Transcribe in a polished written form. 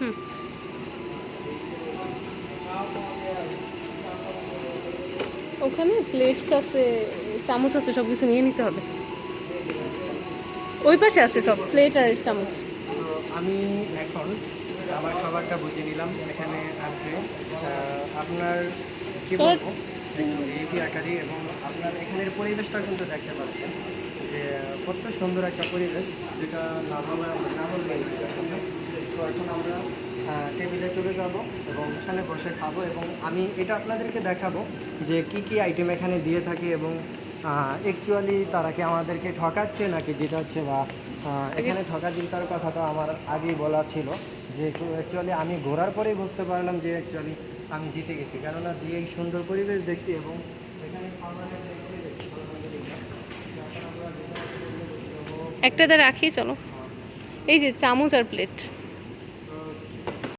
হুম। ওখানে প্লেটস আছে, চামচ আছে, সব কিছু নিয়ে নিতে হবে। ওই পাশে আছে সব প্লেট আর চামচ। তো আমি এখন আমার খাবারটা বুঝে নিলাম। এখানে আছে আপনার কি চলো। বলবো, একটু ভিআইপি আকারে, এবং আপনার এখানের পরিবেশটা কিন্তু দেখতে পাচ্ছেন যে কত সুন্দর একটা পরিবেশ, যেটা না বললে তো এখন আমরা টেবিলে চলে যাব এবং এখানে বসে খাবো, এবং আমি এটা আপনাদেরকে দেখাবো যে কি কি আইটেম এখানে দিয়ে থাকে, এবং অ্যাকচুয়ালি তারা কি আমাদেরকে ঠকাচ্ছে নাকি জিতাচ্ছে, বা আগে এখানে ঠকা জিতার কথাটা আমার আগেই বলা ছিল, যে অ্যাকচুয়ালি আমি ঘোরার পরেই বুঝতে পারলাম যে অ্যাকচুয়ালি আমি জিতে গেছি, কেননা যে এই সুন্দর পরিবেশ দেখছি এবং এখানে খাবারের যে পরিবেশ, আলহামদুলিল্লাহ। এখন আমরা যেটা একটাতে রাখি, চলো। এই যে চামচ আর প্লেট।